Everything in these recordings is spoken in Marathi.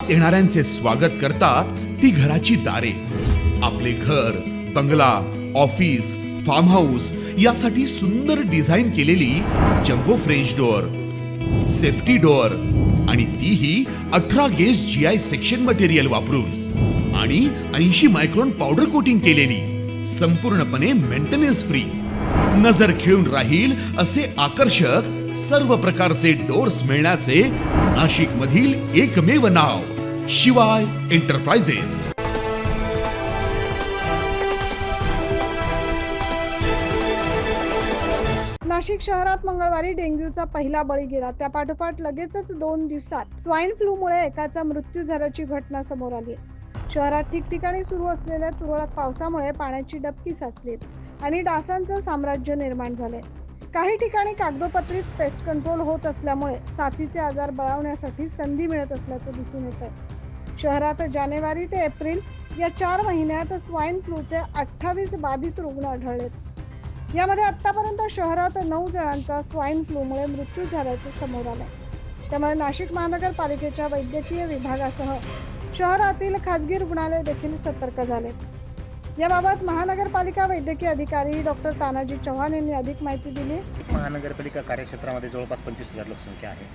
आत येणाऱ्यांचे स्वागत करतात ती घराची दारे. आपले घर, बंगला, ऑफिस, फार्म हाऊस यासाठी सुंदर डिझाईन केलेली jumbo French door, safety door आणि तीही 18 गेज GI सेक्शन मटेरियल वापरून आणि 80 मायक्रॉन पावडर कोटिंग केलेली, संपूर्णपणे मेंटेनन्स फ्री. नजर खिळून राहील असे आकर्षक सर्व प्रकारचे डोअर्स मिळण्याचे नाशिक मधील एकमेव नाव शिवाय एंटरप्राइजेस. नाशिक शहरात मंगळवारी डेंग्यूचा पहिला बळी गेला. त्यापाठोपाठ लगेचच 2 दिवसात स्वाईन फ्लूमुळे एकाचा मृत्यू झाल्याची घटना समोर आली. शहरात ठिकठिकाणी सुरू असलेल्या तुरळक पावसामुळे पाण्याची डबकी साचलीत आणि डासांचं साम्राज्य निर्माण झाले. काही ठिकाणी कागदोपत्रीच पेस्ट कंट्रोल होत असल्यामुळे साथीचे आजार बळावण्यासाठी संधी मिळत असल्याचं दिसून येत आहे. शहरात जानेवारी ते एप्रिल या 4 महिन्यात स्वाईन फ्लूचे 28 बाधित रुग्ण आढळलेत. यामध्ये आतापर्यंत शहरात 9 जणांचा स्वाईन फ्लूमुळे मृत्यू झाल्याचं समोर आलंय. त्यामुळे नाशिक महानगरपालिकेच्या वैद्यकीय विभागासह शहरातील खासगी रुग्णालय देखील सतर्क झाले. याबाबत महानगरपालिका वैद्यकीय अधिकारी डॉक्टर तानाजी चव्हाण यांनी अधिक माहिती दिली. महानगरपालिका कार्यक्षेत्रामध्ये जवळपास 25,000 लोकसंख्या आहे.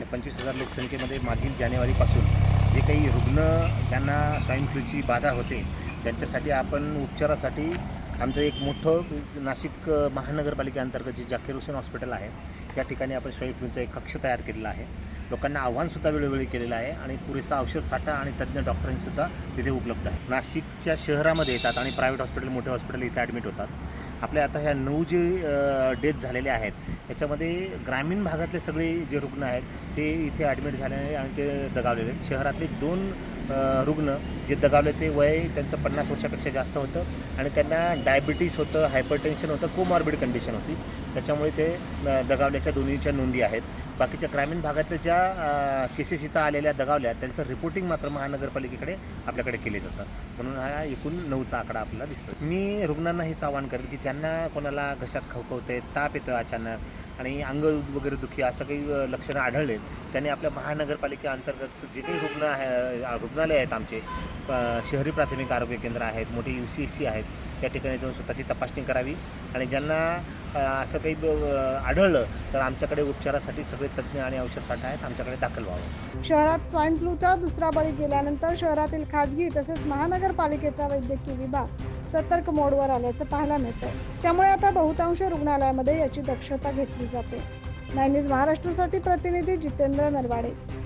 या 25,000 लोकसंख्येमध्ये मागील जानेवारीपासून जे काही रुग्ण त्यांना स्वाईन फ्लूची बाधा होते त्यांच्यासाठी आपण उपचारासाठी आमचं एक मोठं नाशिक महानगरपालिकेअंतर्गत जे जाकीर हुसेन हॉस्पिटल आहे या ठिकाणी आपण स्वाईन फ्लूचा एक कक्ष तयार केलेला आहे. लोकांना आव्हानसुद्धा वेळोवेळी केलेलं आहे आणि पुरेसा औषध साठा आणि तज्ज्ञ डॉक्टरांसुद्धा तिथे उपलब्ध आहे. नाशिकच्या शहरामध्ये येतात आणि प्रायव्हेट हॉस्पिटल, मोठे हॉस्पिटल इथे ॲडमिट होतात. आपल्या आता ह्या 9 जे डेथ झालेले आहेत त्याच्यामध्ये ग्रामीण भागातले सगळे जे रुग्ण आहेत ते इथे ॲडमिट झालेले आणि ते दगावलेले आहेत. शहरातले 2 रुग्ण जे दगावले ते वय त्यांचं 50 वर्षापेक्षा जास्त होतं आणि त्यांना डायबिटीस होतं, हायपरटेन्शन होतं, कोमॉर्बिड कंडिशन होती. त्याच्यामुळे ते दगावल्याच्या दोन्हीच्या नोंदी आहेत. बाकीच्या ग्रामीण भागातल्या ज्या केसेस इथं आलेल्या दगावल्या त्यांचं रिपोर्टिंग मात्र महानगरपालिकेकडे आपल्याकडे केले जातात. म्हणून हा एकूण 9चा आकडा आपल्याला दिसतो. मी रुग्णांना हेच आवाहन करेन की ज्यांना कोणाला घशात खवखवते, ताप येतं अचानक आणि अंग वगैरे दुखी असं काही लक्षणं आढळले त्यांनी आपल्या महानगरपालिकेअंतर्गत जे काही रुग्णालय आहेत आमचे शहरी प्राथमिक आरोग्य केंद्र आहेत, मोठे UCSC आहेत, त्या ठिकाणी जाऊन स्वतःची तपासणी करावी आणि ज्यांना असं काही आढळलं तर आमच्याकडे उपचारासाठी सगळे तज्ज्ञ आणि औषध साठा आहेत, आमच्याकडे दाखल व्हावं. शहरात स्वाईन फ्लूचा दुसरा बळी गेल्यानंतर शहरातील खासगी तसेच महानगरपालिकेचा वैद्यकीय विभाग सतर्क मोडवर आल्याचं पाहायला मिळतंय. त्यामुळे आता बहुतांश रुग्णालयामध्ये याची दक्षता घेतली जाते. 9 न्यूज महाराष्ट्रासाठी प्रतिनिधी जितेंद्र नरवाडे.